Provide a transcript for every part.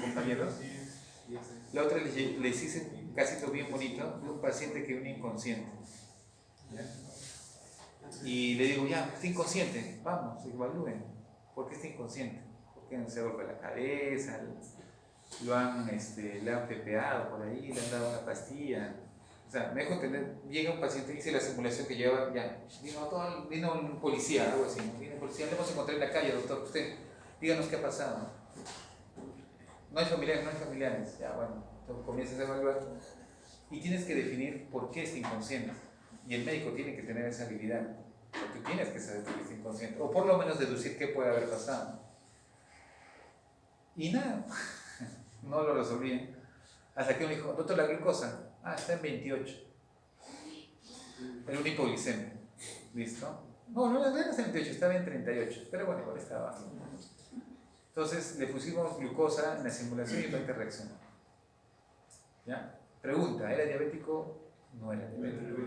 compañeros. La otra les hice un casito bien bonito de un paciente que viene inconsciente. ¿Ya? Y le digo, ya, está inconsciente, vamos, evalúen. ¿Por qué está inconsciente? ¿Por qué no se golpea la cabeza? Le han pepeado por ahí, le han dado una pastilla. O sea, me dejo entender, llega un paciente, hice la simulación que lleva, ya, vino un policía, algo así, ¿no? Vino un policía, le hemos encontrado en la calle, doctor, usted, díganos qué ha pasado. No hay familiares, ya bueno, entonces comienzas a evaluar y tienes que definir por qué está inconsciente. Y el médico tiene que tener esa habilidad, porque tienes que saber por qué está inconsciente, o por lo menos deducir qué puede haber pasado. Y nada, no lo resolví. Hasta que me dijo, doctor, la glucosa, está en 28. Era un hipoglicemia. ¿Listo? No está en 28, estaba en 38. Pero bueno, igual estaba bajo. Entonces le pusimos glucosa en la simulación y el paciente reaccionó. ¿Ya? Pregunta, ¿era diabético? No era diabético.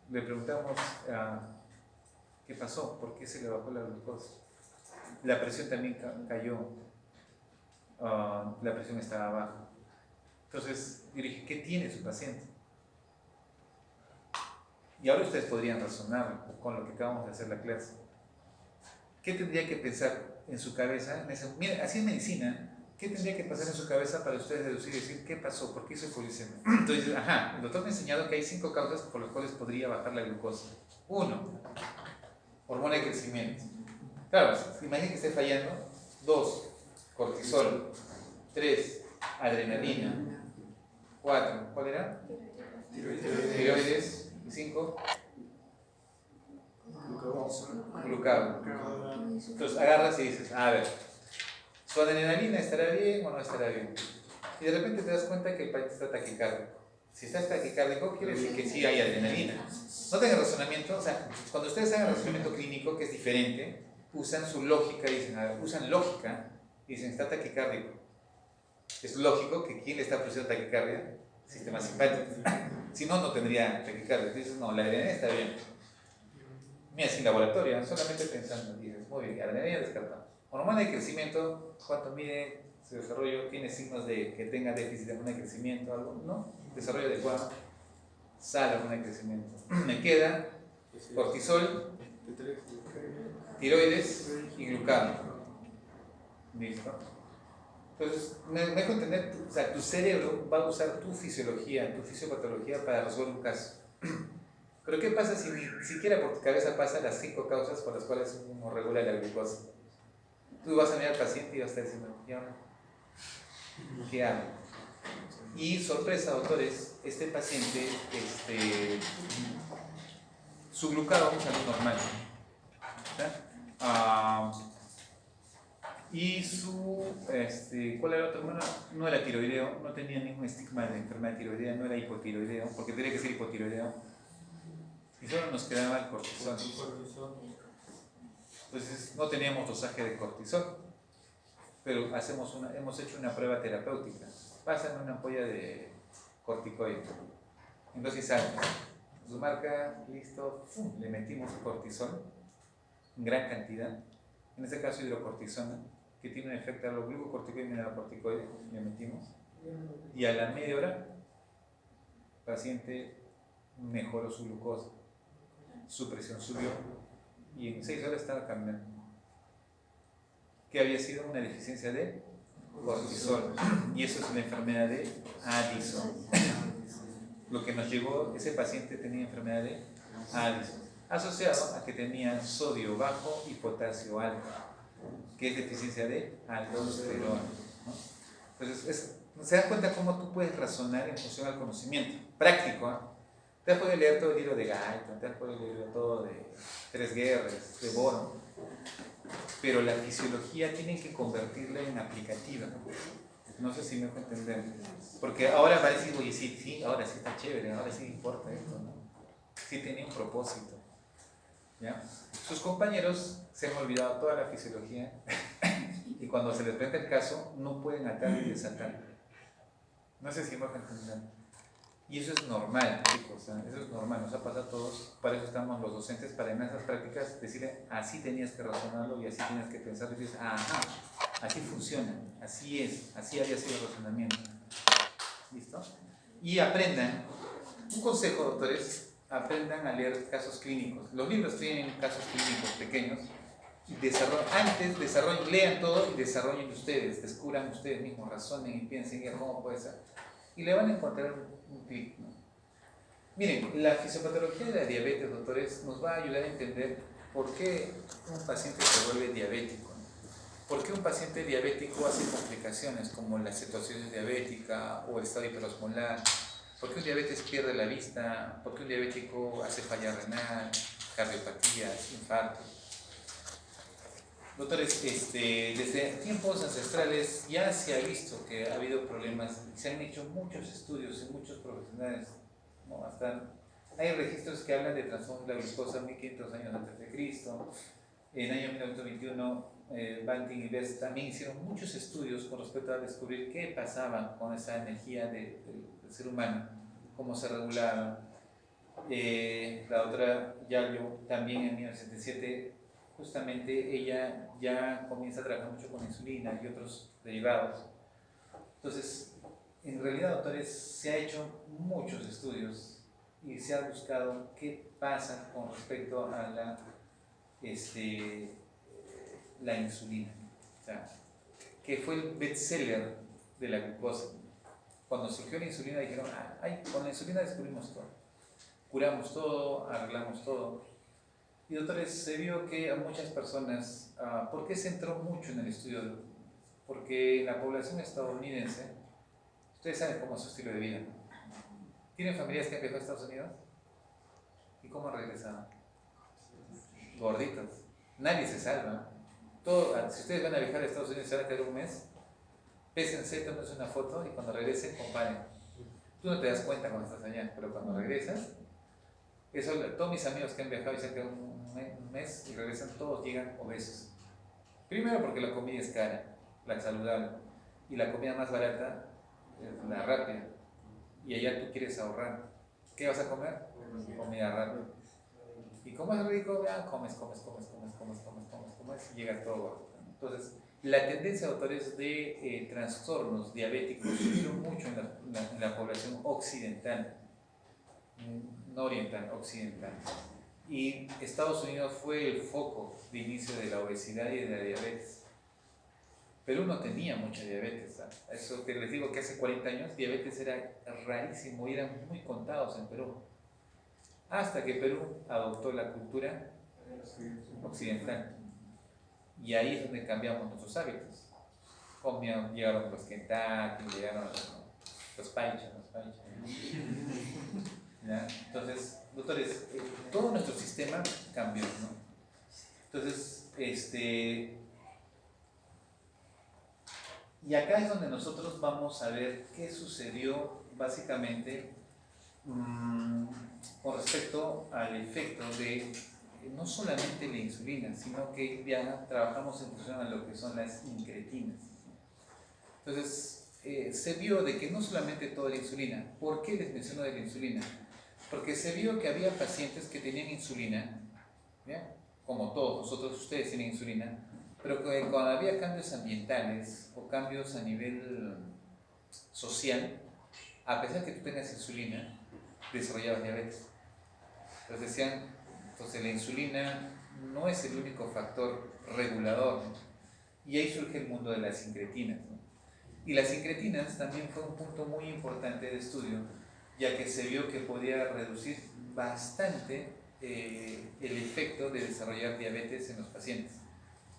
Le preguntamos, ¿qué pasó? ¿Por qué se le bajó la glucosa? La presión también cayó. La presión estaba baja. Entonces yo dije, ¿qué tiene su paciente? Y ahora ustedes podrían razonar con lo que acabamos de hacer la clase. ¿Qué tendría que pensar en su cabeza? Mira, así en medicina, ¿qué tendría que pasar en su cabeza para ustedes deducir y decir qué pasó? ¿Por qué hizo hipoglicemia? Entonces, el doctor me ha enseñado que hay 5 causas por las cuales podría bajar la glucosa. 1, hormona de crecimiento. Claro, imaginen que esté fallando. 2, cortisol. 3, adrenalina. 4, ¿cuál era? Tiroides. 5, glucagón. Entonces agarras y dices, a ver, ¿su adrenalina estará bien o no estará bien? Y de repente te das cuenta que el paciente está taquicárdico. Si está taquicárdico, quiere decir que sí hay adrenalina. No tengan razonamiento, o sea, cuando ustedes hagan razonamiento clínico, que es diferente, usan su lógica, usan lógica y dicen, está taquicárdico. Es lógico que ¿quién le está produciendo taquicardia? Sistema simpático. Si no, no tendría taquicardia. Dices, no, la adrenalina está bien. Mira, sin laboratorio, solamente pensando, dices, muy bien, adrenalina descartamos. Hormona de crecimiento, ¿cuánto mide su desarrollo? ¿Tiene signos de que tenga déficit de hormona de crecimiento? ¿Algo? ¿No? Desarrollo adecuado. Sale hormona de crecimiento. Me queda cortisol, tiroides y glucagón. ¿Listo? Entonces, me dejo entender, o sea, tu cerebro va a usar tu fisiología, tu fisiopatología para resolver un caso. Pero ¿qué pasa si ni siquiera por tu cabeza pasan las 5 causas por las cuales uno regula la glucosa? Tú vas a mirar al paciente y vas a estar diciendo, ¿qué hago? Y sorpresa, doctores, este paciente, su glucagón salió normal. Y ¿cuál era el otro hermano? No era tiroideo, no tenía ningún estigma de enfermedad tiroidea, no era hipotiroideo, porque tenía que ser hipotiroideo. Y solo nos quedaba el cortisol. Entonces no teníamos dosaje de cortisol, pero hemos hecho una prueba terapéutica. Pasan una ampolla de corticoide. Entonces su marca, listo, le metimos cortisol en gran cantidad, en este caso hidrocortisona, que tiene un efecto a los glucocorticoides y mineralocorticoides, le metimos, y a la media hora el paciente mejoró su glucosa, su presión subió y en 6 horas estaba caminando. Que había sido una deficiencia de cortisol, y eso es una enfermedad de Addison. Lo que nos llegó, ese paciente tenía enfermedad de Addison, asociado a que tenía sodio bajo y potasio alto, que es deficiencia de aldosterona, ¿no? Entonces, se dan cuenta cómo tú puedes razonar en función al conocimiento práctico, ¿eh? Te has podido leer todo el libro de Guyton, te has podido leer todo de Tres Guerras, de Boron, pero la fisiología tienen que convertirla en aplicativa. No sé si me dejo entender, porque ahora va a decir, oye, sí, ahora sí está chévere, ahora sí importa esto, ¿no? Sí tenía un propósito, ¿ya? Sus compañeros se han olvidado toda la fisiología y cuando se les presenta el caso no pueden atar y desatar. No sé si me dejo entender. Y eso es normal, chicos, ¿eh? Eso es normal, nos ha pasado a todos. Para eso estamos los docentes, para en esas prácticas decirle, así tenías que razonarlo y así tienes que pensar. Y dices, ajá, Así funciona, así es, así había sido el razonamiento. ¿Listo? Y aprendan, un consejo, doctores, aprendan a leer casos clínicos. Los libros tienen casos clínicos pequeños. Y desarrollen, lean todo y desarrollen ustedes, descubran ustedes mismos, razonen y piensen cómo puede ser. Y le van a encontrar un clic, ¿no? Miren, la fisiopatología de la diabetes, doctores, nos va a ayudar a entender por qué un paciente se vuelve diabético, ¿no? ¿Por qué un paciente diabético hace complicaciones como la cetosis diabética o el estado hiperosmolar? ¿Por qué un diabetes pierde la vista? ¿Por qué un diabético hace falla renal, cardiopatías, infartos? Doctores, desde tiempos ancestrales ya se ha visto que ha habido problemas, se han hecho muchos estudios en muchos profesionales, ¿no? Hasta hay registros que hablan de trastornos de la glucosa 1500 años antes de Cristo. En el año 1921, Banting y Best también hicieron muchos estudios con respecto a descubrir qué pasaba con esa energía del ser humano, cómo se regulaba. La doctora Yallo también en 1977, justamente ella ya comienza a trabajar mucho con insulina y otros derivados. Entonces, en realidad, doctores, se ha hecho muchos estudios y se ha buscado qué pasa con respecto a la insulina. O sea, que fue el bestseller de la glucosa. Cuando surgió la insulina dijeron, ay, con la insulina descubrimos todo. Curamos todo, arreglamos todo. Y doctores, se vio que a muchas personas, ¿por qué se entró mucho en el estudio? Porque en la población estadounidense, ustedes saben cómo es su estilo de vida, ¿no? ¿Tienen familias que han viajado a Estados Unidos? ¿Y cómo han regresado? Gorditos. Nadie se salva. Si ustedes van a viajar a Estados Unidos y se van a quedar un mes, pésense, tómense una foto y cuando regresen, comparen. Tú no te das cuenta cuando estás allá, pero cuando regresas, todos mis amigos que han viajado y se han quedado un mes y regresan, todos llegan obesos. Primero porque la comida es cara, la saludable, y la comida más barata es la rápida. Y allá tú quieres ahorrar. ¿Qué vas a comer? Comida rápida. Y como es rico, comes, y llega todo gordo. Entonces, la tendencia, doctores, de trastornos diabéticos surgió mucho en la población occidental, no oriental, occidental. Y Estados Unidos fue el foco de inicio de la obesidad y de la diabetes. Perú no tenía mucha diabetes, ¿sabes? Eso que les digo que hace 40 años diabetes era rarísimo y eran muy contados en Perú. Hasta que Perú adoptó la cultura occidental. Y ahí es donde cambiamos nuestros hábitos. Llegaron los Kentucky, llegaron los panchos. ¿Ya? Entonces, doctores, todo nuestro sistema cambió, ¿no? Entonces, y acá es donde nosotros vamos a ver qué sucedió básicamente con respecto al efecto de no solamente la insulina, sino que ya trabajamos en función a lo que son las incretinas. Entonces, se vio de que no solamente toda la insulina. ¿Por qué les menciono de la insulina? Porque se vio que había pacientes que tenían insulina, ¿ya? Como todos nosotros, ustedes tienen insulina, pero que cuando había cambios ambientales o cambios a nivel social, a pesar que tú tengas insulina, desarrollabas diabetes. Entonces decían, entonces la insulina no es el único factor regulador, ¿no? Y ahí surge el mundo de las incretinas, ¿no? Y las incretinas también fue un punto muy importante de estudio, ya que se vio que podía reducir bastante el efecto de desarrollar diabetes en los pacientes.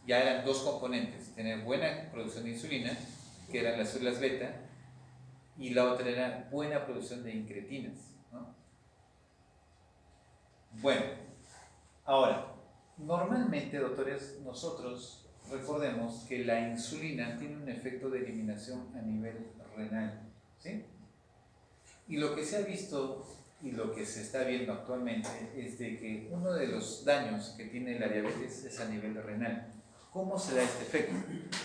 Ya eran dos componentes, tener buena producción de insulina, que eran las células beta, y la otra era buena producción de incretinas, ¿no? Bueno, ahora, normalmente, doctores, nosotros recordemos que la insulina tiene un efecto de eliminación a nivel renal, ¿sí? Y lo que se ha visto y lo que se está viendo actualmente es de que uno de los daños que tiene la diabetes es a nivel renal. ¿Cómo se da este efecto?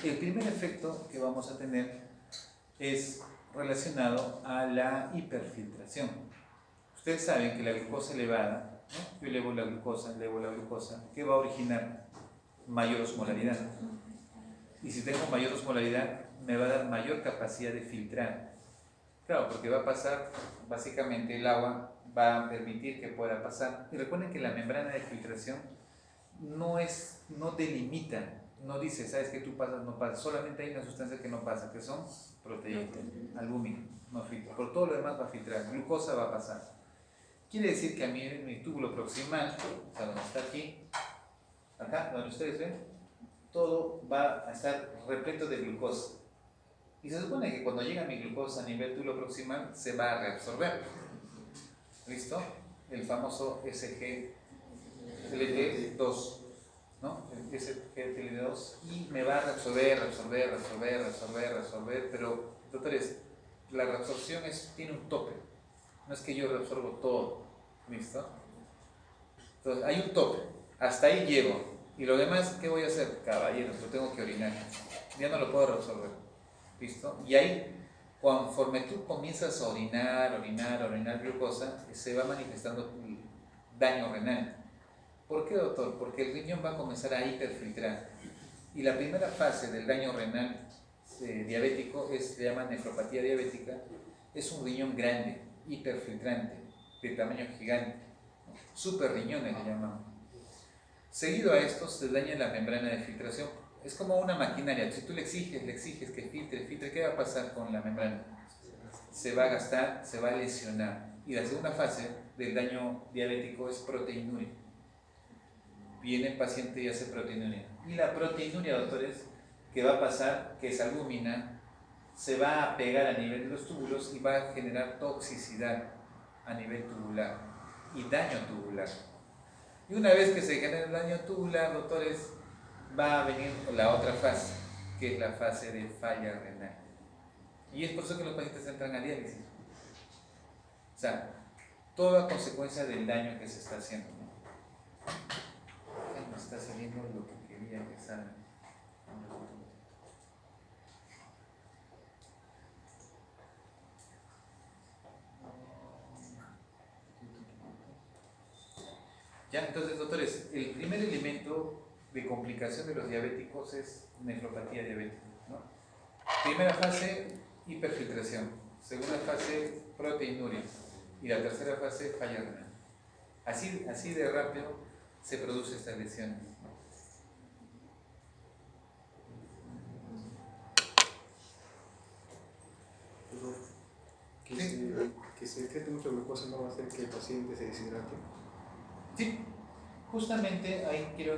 El primer efecto que vamos a tener es relacionado a la hiperfiltración. Ustedes saben que la glucosa elevada, ¿no? Yo elevo la glucosa, ¿qué va a originar? Mayor osmolaridad. Y si tengo mayor osmolaridad, me va a dar mayor capacidad de filtrar. Claro, porque va a pasar, básicamente el agua va a permitir que pueda pasar. Y recuerden que la membrana de filtración no delimita, no dice, sabes que tú pasas, no pasas. Solamente hay una sustancia que no pasa, que son proteínas, albúmina, no filtra. Por todo lo demás va a filtrar, glucosa va a pasar. Quiere decir que a mí en mi túbulo proximal, o sea, donde está aquí, acá, donde ustedes ven, todo va a estar repleto de glucosa. Y se supone que cuando llega mi glucosa a nivel túbulo proximal, se va a reabsorber. ¿Listo? El famoso SGLT2, ¿no? El SGLT2, y me va a reabsorber, pero, doctores, la reabsorción tiene un tope. No es que yo reabsorbo todo. ¿Listo? Entonces, hay un tope. Hasta ahí llego. Y lo demás, ¿qué voy a hacer? Caballeros, lo tengo que orinar. Ya no lo puedo reabsorber. ¿Listo? Y ahí, conforme tú comienzas a orinar glucosa, se va manifestando daño renal. ¿Por qué, doctor? Porque el riñón va a comenzar a hiperfiltrar. Y la primera fase del daño renal diabético se llama nefropatía diabética. Es un riñón grande, hiperfiltrante, de tamaño gigante. Super riñones le llamamos. Seguido a esto se daña la membrana de filtración. Es como una maquinaria. Si tú le exiges que filtre, ¿qué va a pasar con la membrana? Se va a gastar, se va a lesionar. Y la segunda fase del daño diabético es proteinuria. Viene el paciente y hace proteinuria. Y la proteinuria, doctores, ¿qué va a pasar? Que es albúmina, se va a pegar a nivel de los túbulos y va a generar toxicidad a nivel tubular y daño tubular. Y una vez que se genera el daño tubular, doctores, va a venir la otra fase, que es la fase de falla renal. Y es por eso que los pacientes entran a diálisis. O sea, toda consecuencia del daño que se está haciendo. Ay, me está saliendo lo que quería que salga. Ya, entonces, doctores, el primer elemento de complicación de los diabéticos es nefropatía diabética, ¿no? Primera fase, hiperfiltración. Segunda fase, proteinuria. Y la tercera fase, falla renal. Así de rápido se producen estas lesiones. Que se detecte mucha glucosa no va a hacer que el paciente se deshidrate. Sí, justamente ahí quiero.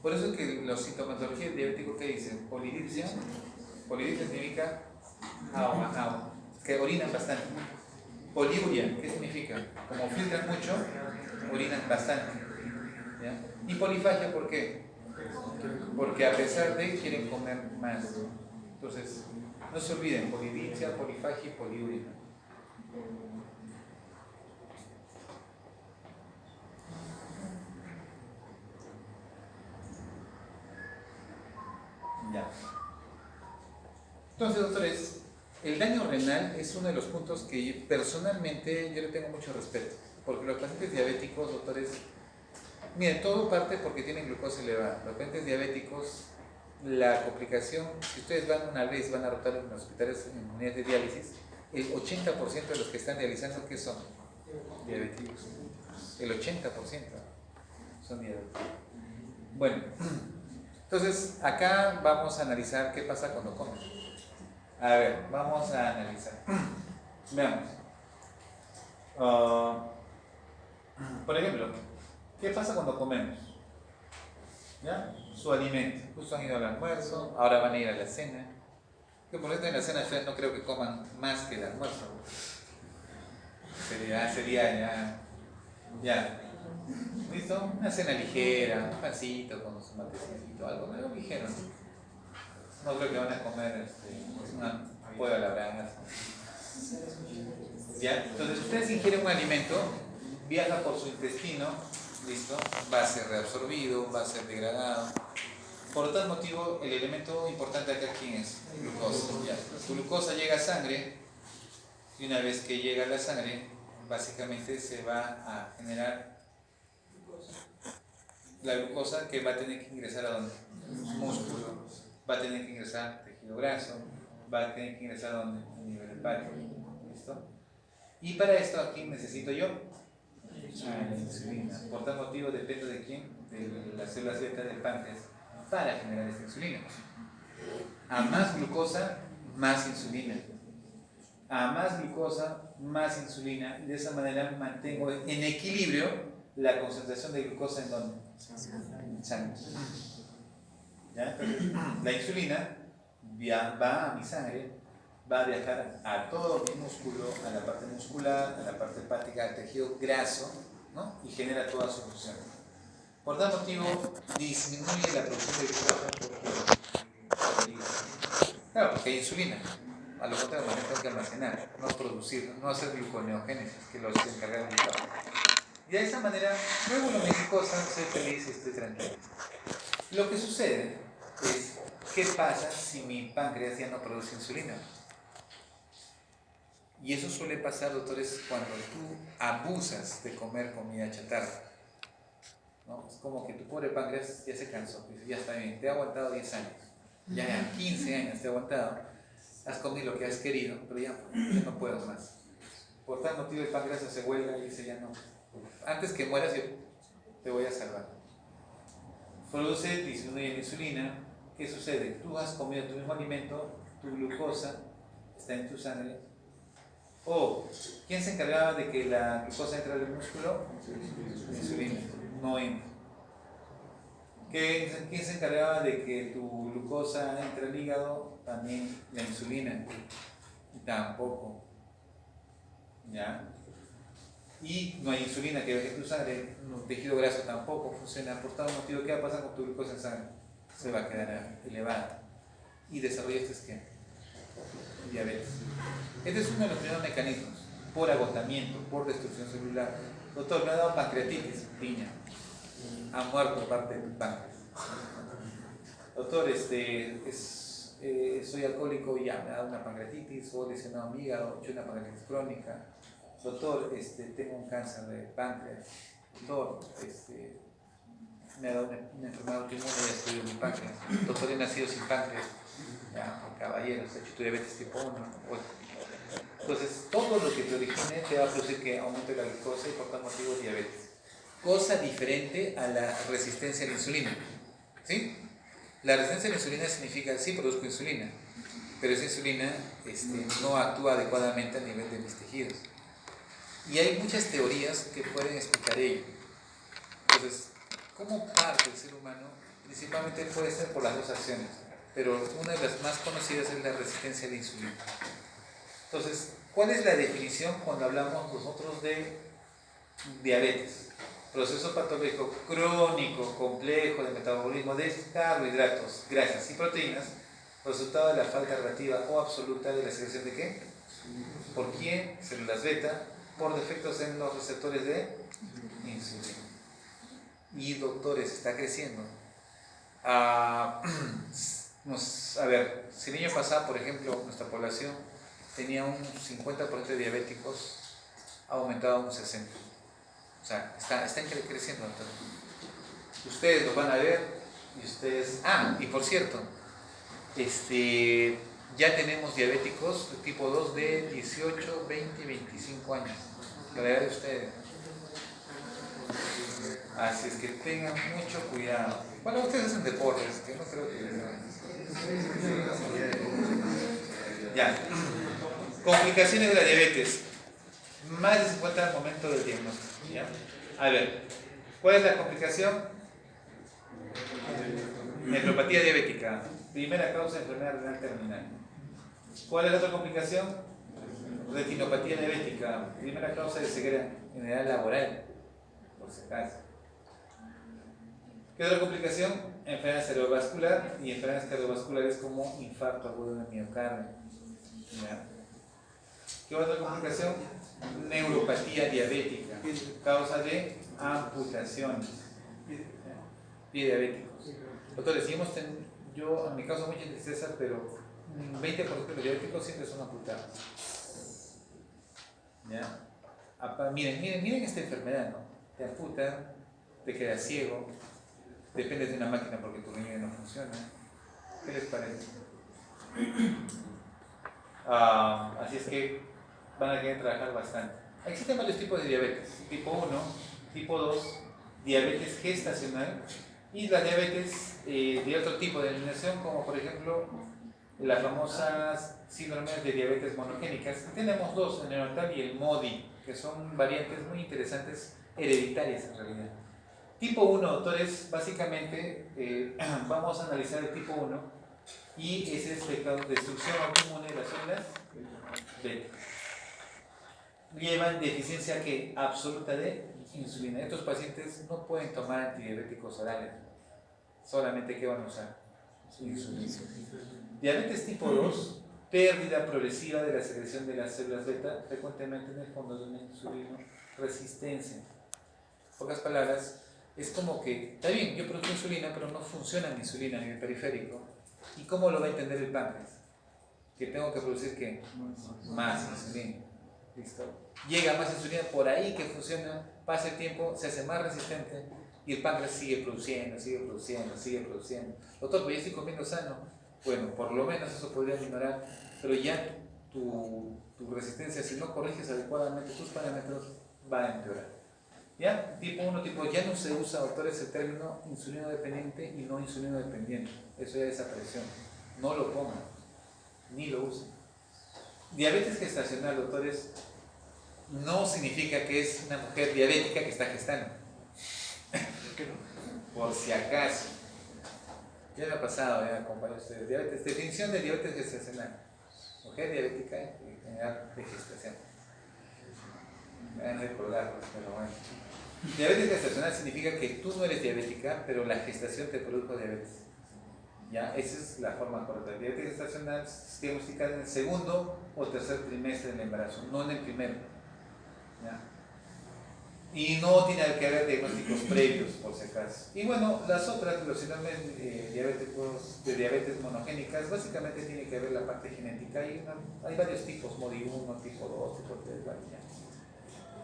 Por eso es que la sintomatología del diabético, ¿qué dicen? Polidipsia. Polidipsia significa agua, que orinan bastante. Poliuria, ¿qué significa? Como filtran mucho, orinan bastante. ¿Ya? Y polifagia, ¿por qué? Porque a pesar de quieren comer más. Entonces, no se olviden, polidipsia, polifagia y poliuria. Ya. Entonces, doctores, el daño renal es uno de los puntos que personalmente yo le tengo mucho respeto, porque los pacientes diabéticos, doctores, miren, todo parte porque tienen glucosa elevada. Los pacientes diabéticos, la complicación, si ustedes van a rotar en los hospitales en unidades de diálisis, el 80% de los que están dializando, ¿qué son? Diabéticos. El 80% son diabéticos. Bueno, entonces acá vamos a analizar qué pasa cuando comen. A ver, vamos a analizar. Veamos. Por ejemplo, ¿qué pasa cuando comemos? ¿Ya? Su alimento. Justo han ido al almuerzo, ahora van a ir a la cena. Que por ejemplo en la cena ustedes no creo que coman más que el almuerzo. Sería ya. ¿Listo? Una cena ligera, un pancito con su matecito, algo ligero. No creo que van a comer una pollo a la brasa. ¿Ya? Entonces, ustedes ingieren un alimento, viaja por su intestino, ¿listo? Va a ser reabsorbido, va a ser degradado. Por tal motivo, el elemento importante acá, ¿quién es? Glucosa. ¿Ya? Tu glucosa llega a sangre, y una vez que llega a la sangre, básicamente se va a generar la glucosa que va a tener que ingresar a ¿dónde? Músculo. va a tener que ingresar tejido graso, va a tener que ingresar a nivel hepático. ¿Listo? Y para esto, ¿a quién necesito yo? A la insulina. Por tal motivo, depende de quién, de las células beta del páncreas, para generar esta insulina. A más glucosa, más insulina. A más glucosa, más insulina. Y de esa manera mantengo en equilibrio la concentración de glucosa en ¿dónde? En sangre. ¿Ya? Entonces, la insulina va a mi sangre, va a viajar a todo mi músculo, a la parte muscular, a la parte hepática, al tejido graso, ¿no? Y genera toda su función. Por tal motivo, disminuye la producción de glucosa. Claro, porque hay insulina. A lo contrario, la tengo que almacenar, no producir, no hacer gluconeogénesis, que lo estoy encargado de glucosa. Y de esa manera, luego mi glucosa, soy feliz y estoy tranquilo. Lo que sucede es, ¿qué pasa si mi páncreas ya no produce insulina? Y eso suele pasar, doctores, cuando tú abusas de comer comida chatarra, ¿no? Es como que tu pobre páncreas ya se cansó, dice, ya está bien, te ha aguantado 10 años, ya 15 años te ha aguantado, has comido lo que has querido, pero ya no puedo más. Por tal motivo el páncreas se huelga y dice, ya no, antes que mueras yo te voy a salvar. Produce, disminuye la insulina. ¿Qué sucede? Tú has comido tu mismo alimento, tu glucosa está en tu sangre. O, ¿quién se encargaba de que la glucosa entra al músculo? La insulina, no entra. ¿Quién se encargaba de que tu glucosa entre al hígado? También la insulina. Tampoco. ¿Ya? Y no hay insulina que viaje en tu sangre, un tejido graso tampoco funciona. Por tal motivo, ¿qué va a pasar con tu glucosa en sangre? Se va a quedar elevada y desarrolla este esquema: diabetes. Este es uno de los primeros mecanismos, por agotamiento, por destrucción celular. Doctor, me ha dado pancreatitis, piña, ha muerto parte de tu páncreas. Doctor, soy alcohólico y ya me ha dado una pancreatitis, o lesionado mi hígado, he hecho una pancreatitis crónica. Doctor, tengo un cáncer de páncreas. Doctor, me ha dado una enfermedad autoinmune y ha destruido mi páncreas. Doctor, he nacido sin páncreas. Ya, caballeros, he hecho tu diabetes tipo 1. Entonces, todo lo que te origine te va a producir que aumente la glucosa y por tal motivo diabetes. Cosa diferente a la resistencia a la insulina. ¿Sí? La resistencia a la insulina significa, sí produzco insulina, pero esa insulina no actúa adecuadamente a nivel de mis tejidos. Y hay muchas teorías que pueden explicar ello. Entonces, ¿cómo parte el ser humano? Principalmente puede ser por las dos acciones, pero una de las más conocidas es la resistencia a la insulina. Entonces, ¿cuál es la definición cuando hablamos nosotros de diabetes? Proceso patológico crónico, complejo de metabolismo de carbohidratos, grasas y proteínas, resultado de la falta relativa o absoluta de la secreción de ¿qué? ¿Por quién? Células beta, por defectos en los receptores de insulina. Y doctores, está creciendo. A ver, si el año pasado, por ejemplo, nuestra población tenía un 50% de diabéticos, ha aumentado a un 60%. O sea, está creciendo. Entonces, ustedes lo van a ver y ustedes... y por cierto, ya tenemos diabéticos de tipo 2 de 18, 20 y 25 años. La edad de ustedes. Así es que tengan mucho cuidado. Bueno, ustedes hacen deportes, que no creo que les ya. Complicaciones de la diabetes. Más de 50 al momento del diagnóstico. ¿Ya? A ver, ¿cuál es la complicación? Nefropatía diabética. Primera causa de enfermedad renal terminal. ¿Cuál es la otra complicación? Retinopatía diabética. Primera causa de ceguera en edad laboral. Por si acaso. ¿Qué otra complicación? Enfermedad cerebrovascular y enfermedades cardiovasculares como infarto agudo de miocardio. ¿Ya? ¿Qué otra complicación? Neuropatía diabética, causa de amputaciones. Pie diabéticos. Doctores, yo en mi caso mucha tristeza, pero 20% de los diabéticos siempre son amputados. ¿Ya? Miren esta enfermedad, ¿no? Te amputan, te quedas ciego, dependes de una máquina porque tu riñón no funciona, ¿Qué les parece? Así es que van a querer trabajar bastante. Existen varios tipos de diabetes, tipo 1, tipo 2, diabetes gestacional y la diabetes de otro tipo de eliminación, como por ejemplo las famosas síndromes de diabetes monogénicas. Tenemos dos, el neonatal y el MODY, que son variantes muy interesantes, hereditarias en realidad. Tipo 1, doctores, básicamente vamos a analizar el tipo 1 y ese es destrucción autoinmune de las células beta. Llevan deficiencia que absoluta de insulina. Estos pacientes no pueden tomar antidiabéticos orales, solamente que van a usar insulina. Diabetes tipo 2, pérdida progresiva de la secreción de las células beta, frecuentemente en el fondo de una insulino resistencia. En pocas palabras, es como que, está bien, yo produzco insulina, pero no funciona mi insulina a nivel periférico. ¿Y cómo lo va a entender el páncreas? Que tengo que producir ¿qué? Más insulina. ¿Listo? Llega más insulina, por ahí que funciona, pasa el tiempo, se hace más resistente y el páncreas sigue produciendo. Doctor, pues yo estoy comiendo sano. Bueno, por lo menos eso podría minorar, pero ya tu resistencia, si no corriges adecuadamente tus parámetros, va a empeorar. ¿Ya? Tipo 1, tipo ya no se usa, doctores, el término insulino dependiente y no insulino dependiente. Eso ya desapareció. No lo pongan, ni lo usen. Diabetes gestacional, doctores, no significa que es una mujer diabética que está gestando. Por si acaso. Ya me ha pasado, compañeros ustedes. Diabetes, definición de diabetes gestacional. Mujer diabética en edad de gestación. Me van a recordarlos, pero bueno. Diabetes gestacional significa que tú no eres diabética, pero la gestación te produjo diabetes. ¿Ya? Esa es la forma correcta. Diabetes gestacional se diagnostica en el segundo o tercer trimestre del embarazo, no en el primero. ¿Ya? Y no tiene que haber diagnósticos previos, por si acaso. Y bueno, las otras, los síndromes diabéticos de diabetes monogénicas, básicamente tiene que ver la parte genética. Hay varios tipos, MODY 1, tipo 2, tipo 3, varias.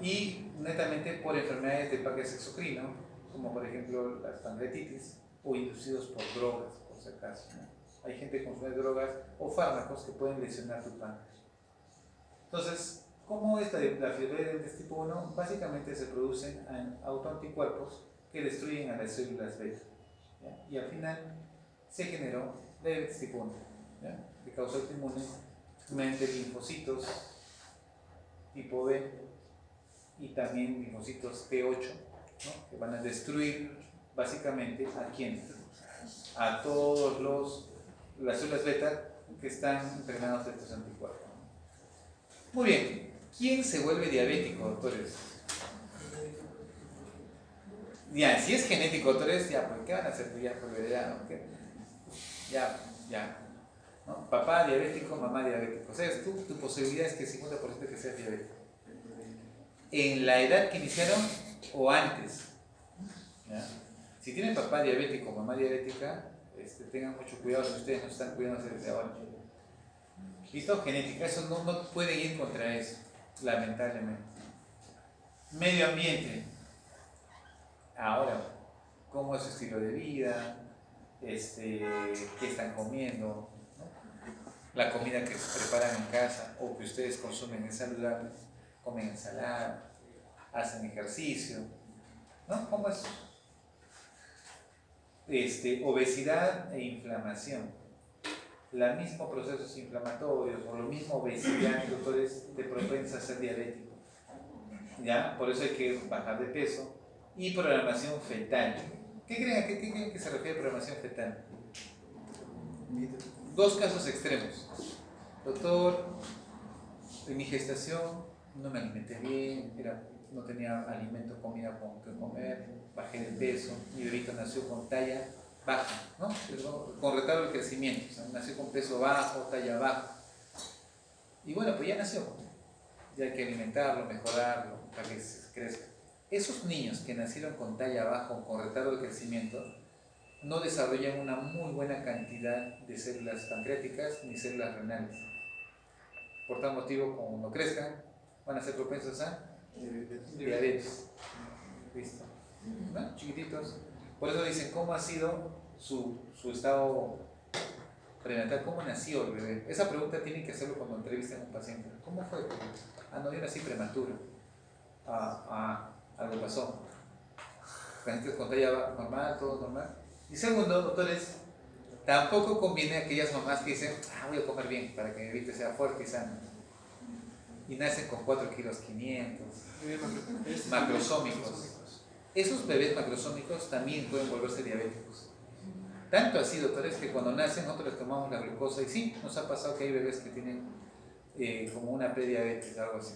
Y netamente por enfermedades del páncreas exocrino, como por ejemplo las pancreatitis, o inducidos por drogas, por si acaso, ¿no? Hay gente que consume drogas o fármacos que pueden lesionar tu páncreas. Entonces, ¿cómo es la fiebre de tipo 1? Básicamente se producen autoanticuerpos que destruyen a las células beta, ¿ya? Y al final se generó diabetes tipo 1, ¿ya? Que causa autoinmune mediante linfocitos tipo B y también linfocitos T8, ¿no? Que van a destruir básicamente ¿a quién? A todos las células beta que están impregnadas de estos anticuerpos. Muy bien, ¿quién se vuelve diabético, doctores? Ya, si es genético, doctores, ya, pues, ¿qué van a hacer? Ya, pues, ya. ¿No? Papá diabético, mamá diabético. O sea, tu posibilidad es que 50% que seas diabético. En la edad que iniciaron o antes. ¿Ya? Si tienen papá diabético o mamá diabética, tengan mucho cuidado si ustedes no están cuidándose desde ahora. ¿Listo? Genética, eso no pueden ir contra eso, lamentablemente. Medio ambiente. Ahora, ¿cómo es su estilo de vida? ¿Qué están comiendo? ¿No? La comida que se preparan en casa o que ustedes consumen es saludable. Comen ensalada, hacen ejercicio, ¿no? ¿Cómo es? Obesidad e inflamación. Los mismos procesos inflamatorios o lo mismo obesidad, doctores, te propensa a ser diabético. ¿Ya? Por eso hay que bajar de peso. Y programación fetal. ¿Qué creen que se refiere a programación fetal? Dos casos extremos. Doctor, en mi gestación no me alimenté bien, no tenía alimento, comida con que comer, bajé de peso, mi bebito nació con talla baja, ¿no? Con retardo del crecimiento, o sea, nació con peso bajo, talla baja. Y bueno, pues ya nació, ya hay que alimentarlo, mejorarlo, para que crezca. Esos niños que nacieron con talla baja o con retardo del crecimiento no desarrollan una muy buena cantidad de células pancreáticas ni células renales. Por tal motivo, como no crezcan, van a ser propensos a diabetes. ¿Listo? ¿No? Chiquititos. Por eso dicen cómo ha sido su estado prenatal, ¿cómo nació el bebé? Esa pregunta tienen que hacerlo cuando entrevisten a un paciente. ¿Cómo fue? No, yo nací prematuro. Algo pasó. La gente les contaba normal, todo normal. Y segundo, doctores, tampoco conviene a aquellas mamás que dicen, voy a comer bien para que mi bebé sea fuerte y sano. Y nacen con 4 kilos 500, macrosómicos. Esos bebés macrosómicos también pueden volverse diabéticos. Tanto así, doctores, que cuando nacen nosotros les tomamos la glucosa y sí, nos ha pasado que hay bebés que tienen como una prediabetes, algo así.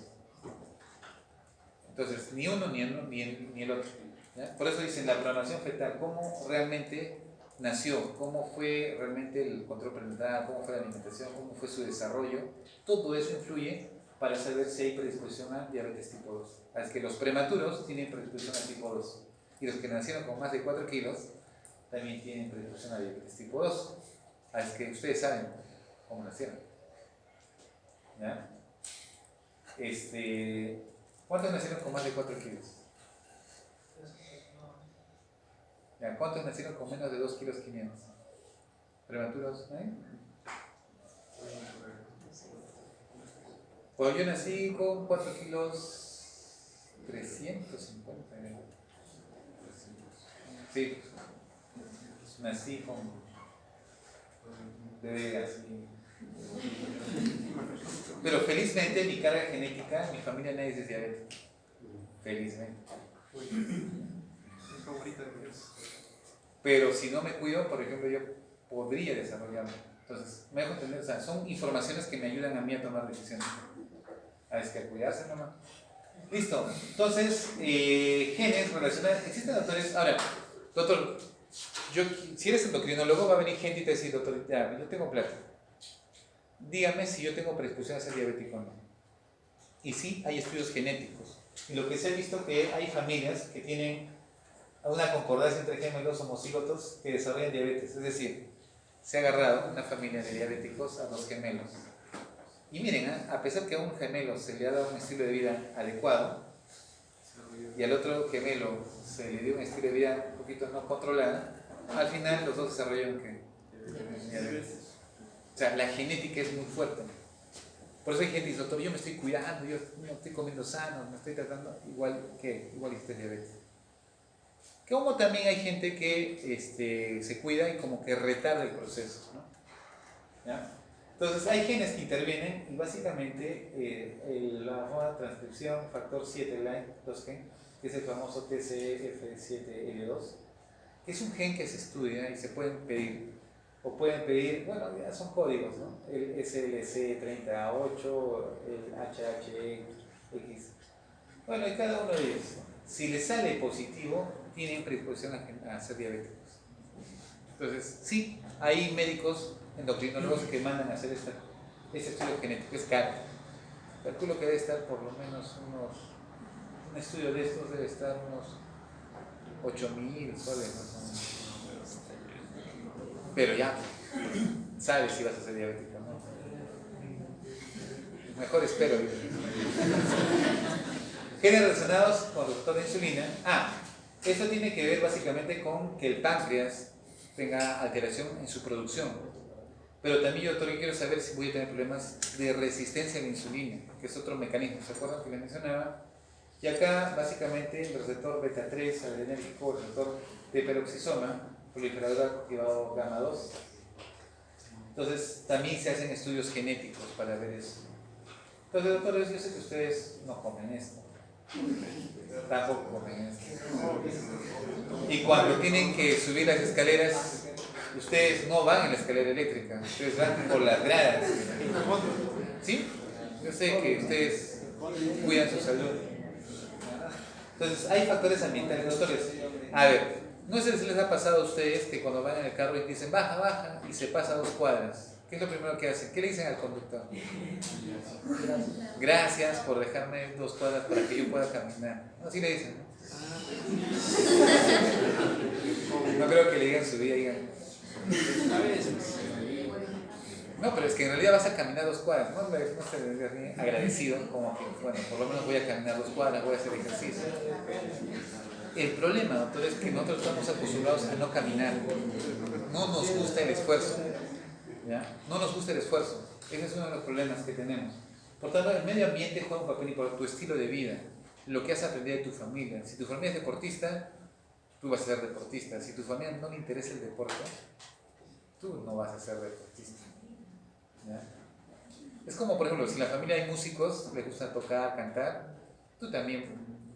Entonces, ni uno ni el otro. ¿Ya? Por eso dicen la programación fetal, cómo realmente nació, cómo fue realmente el control prenatal, cómo fue la alimentación, cómo fue su desarrollo. Todo eso influye para saber si hay predisposición a diabetes tipo 2. Es que los prematuros tienen predisposición a tipo 2 y los que nacieron con más de 4 kilos también tienen predisposición a diabetes tipo 2. Es que ustedes saben cómo nacieron. ¿Ya? ¿Cuántos nacieron con más de 4 kilos? ¿Ya? ¿Cuántos nacieron con menos de 2 kilos 500? ¿Prematuros? Pues yo nací con 4 kilos 350. Sí, nací con bebé así. Pero felizmente mi carga genética, mi familia nadie es diabético. Felizmente. Pero si no me cuido, por ejemplo, yo podría desarrollarlo. Entonces, me dejo entender, o sea, son informaciones que me ayudan a mí a tomar decisiones. Es que a cuidarse nomás. Listo. Entonces, genes relacionados. Existen doctores. Ahora, doctor, si eres endocrinólogo, va a venir gente y te dice, doctor, ya, yo tengo plata. Dígame si yo tengo predisposición a ser diabético o no. Y sí, hay estudios genéticos. Y lo que se ha visto que hay familias que tienen una concordancia entre gemelos homocígotos que desarrollan diabetes. Es decir, se ha agarrado una familia de diabéticos a 2 gemelos. Y miren, a pesar que a un gemelo se le ha dado un estilo de vida adecuado y al otro gemelo se le dio un estilo de vida un poquito no controlado, al final los dos desarrollan diabetes. O sea, la genética es muy fuerte. Por eso hay gente que dice, doctor, yo me estoy cuidando, yo no estoy comiendo sano, me estoy tratando igual este diabetes. Como también hay gente que se cuida y como que retarda el proceso, ¿no? ¿Ya? Entonces hay genes que intervienen y básicamente la famosa transcripción factor 7 line 2 gen, que es el famoso TCF7L2, que es un gen que se estudia y se pueden pedir, bueno, ya son códigos, ¿no? El SLC38, el HHX, bueno, y cada uno de ellos, si les sale positivo, tienen predisposición a ser diabéticos. Entonces, sí, hay médicos endocrinólogos que mandan a hacer este estudio genético, es caro. Calculo que debe estar por lo menos un estudio de estos debe estar unos 8,000 soles más o menos. Pero ya, sabes si vas a ser diabético, ¿no? Mejor espero. Genes relacionados con receptor de insulina. Esto tiene que ver básicamente con que el páncreas tenga alteración en su producción. Pero también yo, doctor, quiero saber si voy a tener problemas de resistencia a la insulina, que es otro mecanismo. ¿Se acuerdan que les mencionaba? Y acá, básicamente, el receptor beta-3, adrenérgico, el receptor de peroxisoma, proliferador activado gamma-2. Entonces, también se hacen estudios genéticos para ver eso. Entonces, doctores, yo sé que ustedes no comen esto. Tampoco comen esto. Y cuando tienen que subir las escaleras, ustedes no van en la escalera eléctrica, ustedes van por las gradas. ¿Sí? Yo sé que ustedes cuidan su salud. Entonces, hay factores ambientales, doctores. A ver, no sé si les ha pasado a ustedes que cuando van en el carro y dicen baja, baja, y se pasa 2 cuadras. ¿Qué es lo primero que hacen? ¿Qué le dicen al conductor? Gracias por dejarme 2 cuadras para que yo pueda caminar. Así le dicen, ¿no? No creo que le digan su día, digan. No, pero es que en realidad vas a caminar 2 cuadras, no se le dice agradecido, como que, bueno, por lo menos voy a caminar 2 cuadras, voy a hacer ejercicio. El problema, doctor, es que nosotros estamos acostumbrados a no caminar, no nos gusta el esfuerzo. ¿ya? No nos gusta el esfuerzo. Ese es uno de los problemas que tenemos. Por tanto, el medio ambiente juega un papel importante, tu estilo de vida, lo que has aprendido de tu familia. Si tu familia es deportista, tú vas a ser deportista. Si tu familia no le interesa el deporte, tú no vas a ser deportista. ¿Ya? Es como, por ejemplo, si en la familia hay músicos, les gusta tocar, cantar, tú también,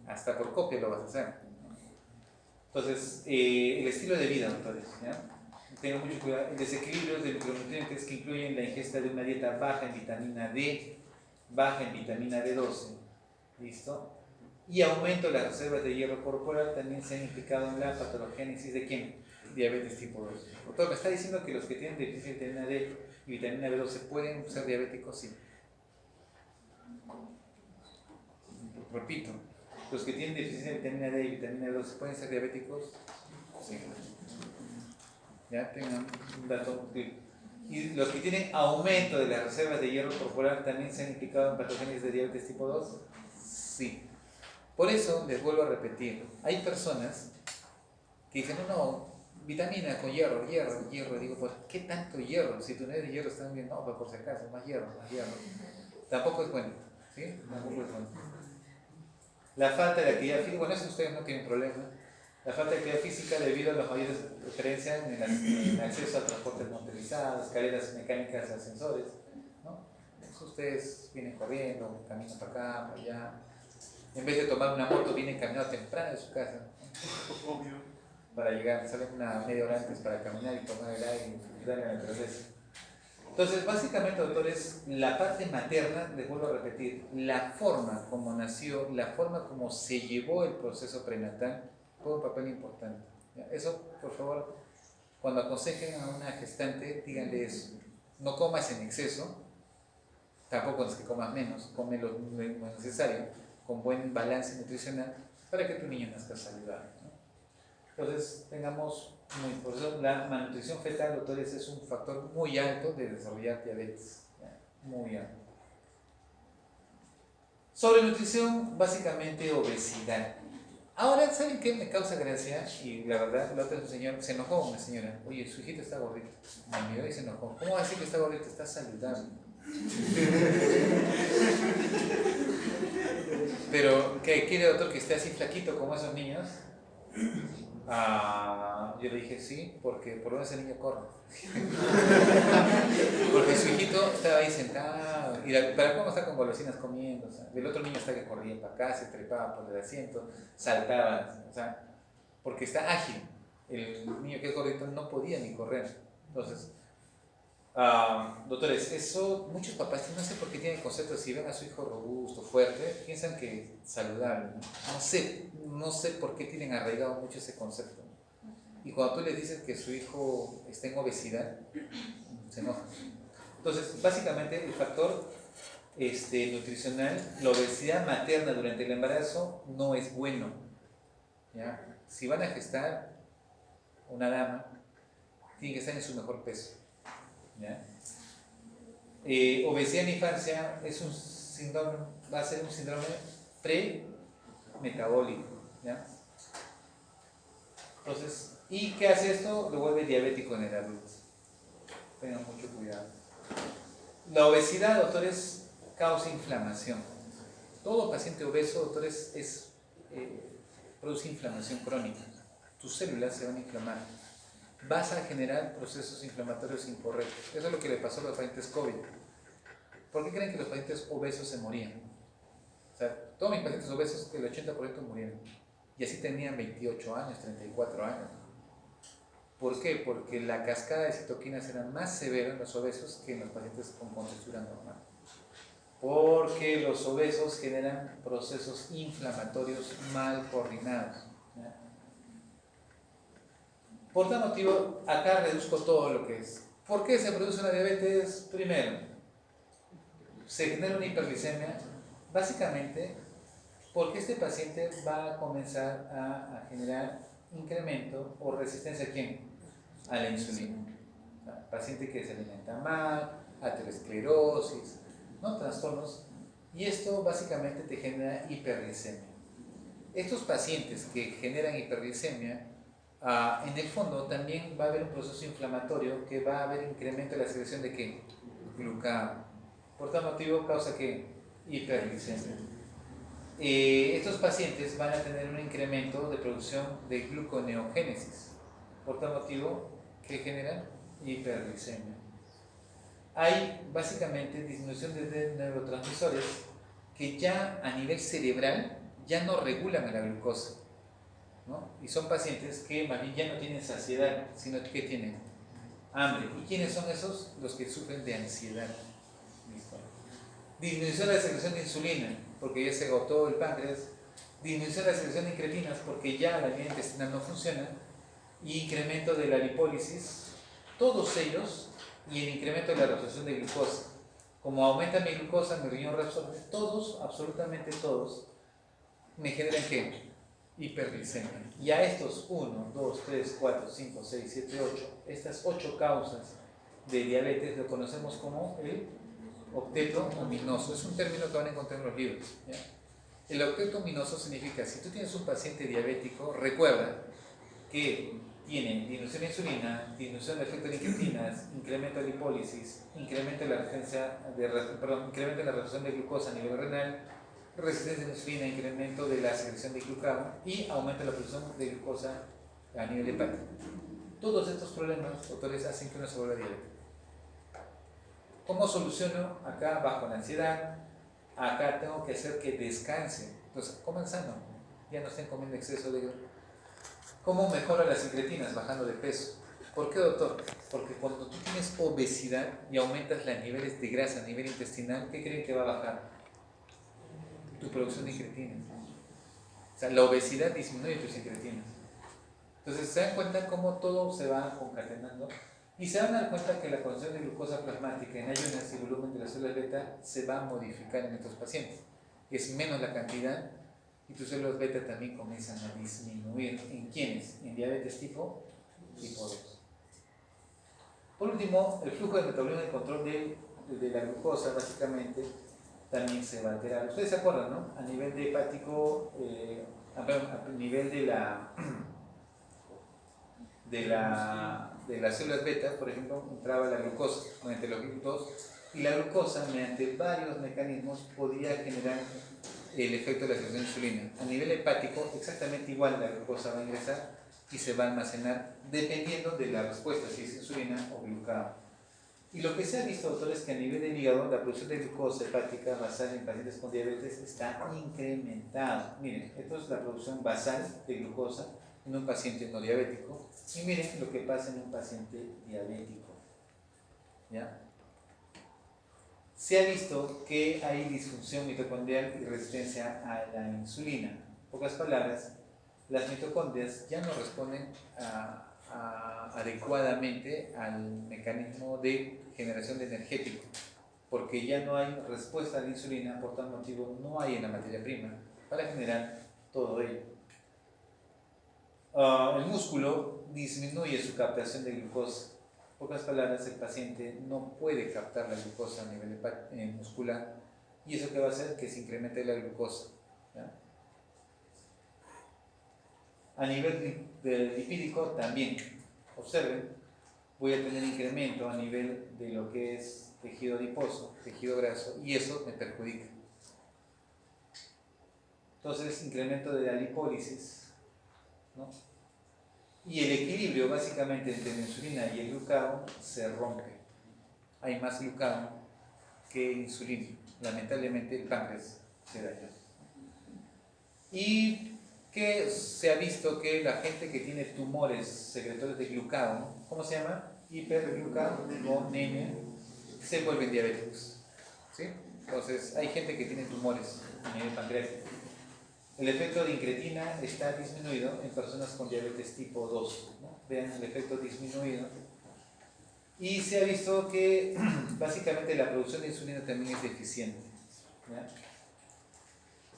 hasta por copia lo vas a hacer. Entonces, el estilo de vida, doctores, ¿ya? Tengan mucho cuidado. El desequilibrio de micronutrientes que incluyen la ingesta de una dieta baja en vitamina D, baja en vitamina B12, ¿listo? Y aumento de las reservas de hierro corporal también se han implicado en la patogénesis de ¿quién? Diabetes tipo 2. Doctor, ¿me está diciendo que los que tienen deficiencia de vitamina D y vitamina B12 pueden ser diabéticos? Sí. Repito, los que tienen deficiencia de vitamina D y vitamina B12 pueden ser diabéticos. Sí. Ya tengan un dato útil. Y los que tienen aumento de las reservas de hierro corporal también se han implicado en patogénesis de diabetes tipo 2. Sí. Por eso les vuelvo a repetir, hay personas que dicen, no, vitamina con hierro. Digo, ¿por qué tanto hierro? Si tu nivel de hierro está bien, no, pues por si acaso, más hierro. Tampoco es bueno, ¿sí? Tampoco es bueno. La falta de actividad física, bueno, eso ustedes no tienen problema. La falta de actividad física debido a las mayores diferencias en el acceso a transportes motorizados, escaleras mecánicas, ascensores, ¿no? Eso ustedes vienen corriendo, caminan para acá, para allá. En vez de tomar una moto, vienen caminando temprano de su casa, ¿no? Obvio. Para llegar, salen una media hora antes para caminar y tomar el aire y disfrutar de la naturaleza. Entonces, básicamente, doctores, la parte materna, les vuelvo a repetir, la forma como nació, la forma como se llevó el proceso prenatal, juega un papel importante. ¿Ya? Eso, por favor, cuando aconsejen a una gestante, díganle eso. No comas en exceso, tampoco es que comas menos, come lo necesario, con buen balance nutricional, para que tu niño nazca saludable, ¿no? Entonces, por eso la malnutrición fetal, doctores, es un factor muy alto de desarrollar diabetes, ¿ya? Muy alto. Sobrenutrición, básicamente obesidad. Ahora, ¿saben qué me causa gracia? Y la verdad, la otra señora se enojó, una señora. Oye, su hijito está gordito. Me miró y se enojó. ¿Cómo va a decir que está gordito? Está saludable. Pero, ¿qué quiere, doctor, que esté así flaquito como esos niños? Yo le dije sí, porque por lo menos ese niño corre. Porque su hijito estaba ahí sentado, y para cómo está con golosinas comiendo, o sea, el otro niño está que corría para acá, se trepaba por el asiento, saltaba, o sea, porque está ágil. El niño que es gordito no podía ni correr. Entonces, doctores, eso muchos papás, no sé por qué tienen conceptos, si ven a su hijo robusto, fuerte, piensan que es saludable. No sé por qué tienen arraigado mucho ese concepto. Y cuando tú les dices que su hijo está en obesidad, se enojan. Entonces, básicamente el factor nutricional, la obesidad materna durante el embarazo no es bueno, ¿ya? Si van a gestar una dama, tiene que estar en su mejor peso, ¿ya? Obesidad en infancia es un síndrome, va a ser un síndrome premetabólico, ¿ya? Entonces, ¿y qué hace esto? Lo vuelve diabético en el adulto. Tengan mucho cuidado. La obesidad, doctores, causa inflamación. Todo paciente obeso, doctores, produce inflamación crónica. Tus células se van a inflamar. Vas a generar procesos inflamatorios incorrectos. Eso es lo que le pasó a los pacientes COVID. ¿Por qué creen que los pacientes obesos se morían? O sea, todos mis pacientes obesos, el 80% murieron. Y así tenían 28 años, 34 años. ¿Por qué? Porque la cascada de citoquinas era más severa en los obesos que en los pacientes con contextura normal. Porque los obesos generan procesos inflamatorios mal coordinados, ¿ya? Por tal motivo, acá reduzco todo lo que es. ¿Por qué se produce una diabetes? Primero, se genera una hiperglicemia, básicamente porque este paciente va a comenzar a generar incremento o resistencia ¿a quién? A la insulina. O sea, paciente que se alimenta mal, aterosclerosis, ¿no? Trastornos, y esto básicamente te genera hiperglicemia. Estos pacientes que generan hiperglicemia En el fondo también va a haber un proceso inflamatorio que va a haber incremento de la secreción de ¿qué? Glucagón. Por tal motivo causa ¿qué? Hiperglicemia. Estos pacientes van a tener un incremento de producción de gluconeogénesis. Por tal motivo, ¿qué genera? Hiperglicemia. Hay básicamente disminución de neurotransmisores que ya a nivel cerebral ya no regulan a la glucosa, ¿no? Y son pacientes que más bien ya no tienen saciedad, sino que tienen hambre. ¿Y quiénes son esos? Los que sufren de ansiedad. ¿Listo? Disminución de la secreción de insulina, porque ya se agotó el páncreas. Disminución de la secreción de incretinas, porque ya la vía intestinal no funciona. Y incremento de la lipólisis, todos ellos, y el incremento de la reabsorción de glucosa. Como aumenta mi glucosa, mi riñón reabsorbe, todos, absolutamente todos, me generan ¿qué? Hiperglicemia. Y a estos 1, 2, 3, 4, 5, 6, 7, 8, estas 8 causas de diabetes lo conocemos como el octeto ominoso. Es un término que van a encontrar en los libros, ¿ya? El octeto ominoso significa, si tú tienes un paciente diabético, recuerda que tiene disminución de insulina, disminución de efecto de incretinas, incremento de lipólisis, incremento de la incremento de la reabsorción de glucosa a nivel renal, resistencia a la insulina, incremento de la secreción de glucagón y aumento de la producción de glucosa a nivel hepático. Todos estos problemas, doctores, hacen que uno se vuelva diabético. ¿Cómo soluciono? Acá bajo la ansiedad, acá tengo que hacer que descanse. Entonces, coman sano, ya no estén comiendo exceso de... ¿Cómo mejora las incretinas? Bajando de peso. ¿Por qué, doctor? Porque cuando tú tienes obesidad y aumentas los niveles de grasa a nivel intestinal, ¿qué creen que va a bajar? Tu producción de incretinas. O sea, la obesidad disminuye tus incretinas. Entonces, se dan cuenta cómo todo se va concatenando y se van a dar cuenta que la concentración de glucosa plasmática en ayunas y volumen de las células beta se va a modificar en estos pacientes. Es menos la cantidad y tus células beta también comienzan a disminuir. ¿En quiénes? En diabetes tipo 2. Por último, el flujo de metabolismo y control de la glucosa básicamente también se va a alterar. Ustedes se acuerdan, ¿no? A nivel de hepático, a nivel de las células beta, por ejemplo, entraba la glucosa mediante los glúcidos y la glucosa, mediante varios mecanismos, podía generar el efecto de la secreción de insulina. A nivel hepático, exactamente igual la glucosa va a ingresar y se va a almacenar dependiendo de la respuesta, si es insulina o glucagón. Y lo que se ha visto, doctores, es que a nivel del hígado la producción de glucosa hepática basal en pacientes con diabetes está incrementada. Miren, esto es la producción basal de glucosa en un paciente no diabético. Y miren lo que pasa en un paciente diabético. ¿Ya? Se ha visto que hay disfunción mitocondrial y resistencia a la insulina. En pocas palabras, las mitocondrias ya no responden adecuadamente al mecanismo de generación de energético, porque ya no hay respuesta a la insulina, por tal motivo no hay en la materia prima para generar todo ello. El músculo disminuye su captación de glucosa. En pocas palabras, el paciente no puede captar la glucosa a nivel muscular, y eso que va a hacer que se incremente la glucosa, ¿ya? A nivel lipídico también, observen, voy a tener incremento a nivel de lo que es tejido adiposo, tejido graso, y eso me perjudica. Entonces, incremento de la lipólisis, ¿no? Y el equilibrio básicamente entre la insulina y el glucagón se rompe. Hay más glucagón que insulina. Lamentablemente el páncreas se daña. Y que se ha visto que la gente que tiene tumores secretorios de glucagón, ¿cómo se llama? Hiperglucagonemia, se vuelven diabéticos, ¿sí? Entonces hay gente que tiene tumores a nivel pancreático. El efecto de incretina está disminuido en personas con diabetes tipo 2, ¿no? Vean el efecto disminuido. Y se ha visto que básicamente la producción de insulina también es deficiente, ¿ya?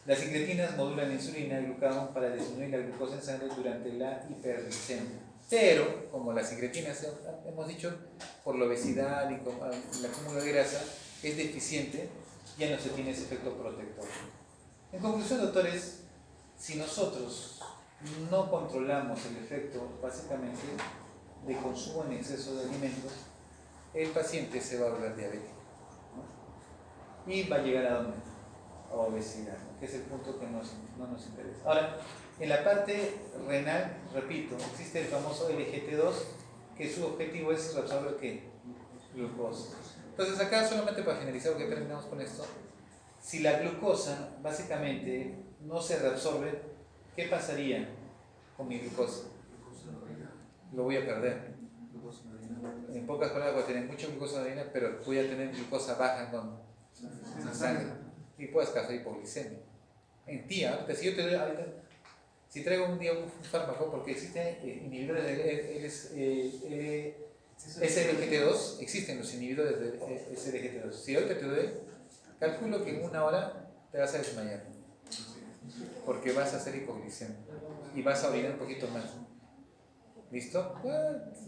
Las incretinas modulan la insulina y glucagón para disminuir la glucosa en sangre durante la hiperglicemia. Pero, como las incretinas, hemos dicho, por la obesidad y el acúmulo de grasa, es deficiente, ya no se tiene ese efecto protector. En conclusión, doctores, si nosotros no controlamos el efecto básicamente de consumo en exceso de alimentos, el paciente se va a volver diabético, ¿no? Y va a llegar a dónde? A obesidad, ¿no? Que es el punto que no nos interesa. Ahora, en la parte renal, repito, existe el famoso LGT2, que su objetivo es reabsorber ¿qué? Glucosa. Entonces acá solamente para finalizar, porque terminamos con esto, si la glucosa básicamente no se reabsorbe, ¿qué pasaría con mi glucosa? Lo voy a perder. En pocas palabras voy a tener mucha glucosa en la orina, pero voy a tener glucosa baja en sangre y puedes causar hipoglicemia. En ti, ahorita, si yo te doy ahorita, si traigo un día un fármaco, porque existen inhibidores de SLGT2, existen los inhibidores de SLGT2. Si ahorita te doy, calculo que en una hora te vas a desmayar, porque vas a hacer hipoglicemia y vas a orinar un poquito más. ¿Listo?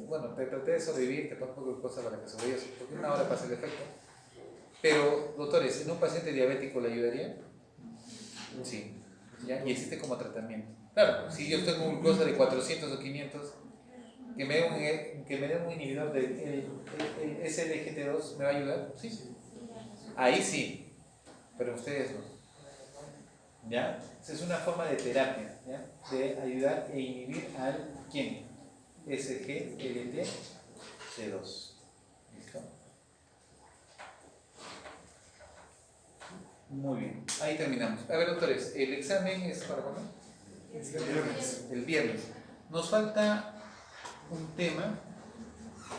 Bueno, te traté de sobrevivir, te pongo un poco de cosas para que sobrevivas, porque una hora pasa el efecto. Pero, doctores, ¿en un paciente diabético le ayudaría? Sí. ¿Ya? Y existe como tratamiento. Claro, si yo estoy con glucosa de 400 o 500, que me dé un inhibidor del SLGT2, ¿me va a ayudar? Sí. Ahí sí, pero ustedes no. ¿Ya? Esa es una forma de terapia, ¿ya? De ayudar e inhibir al ¿quién? SGLT2. ¿Listo? Muy bien, ahí terminamos. A ver, doctores, el examen es para cuándo? El viernes. Nos falta un tema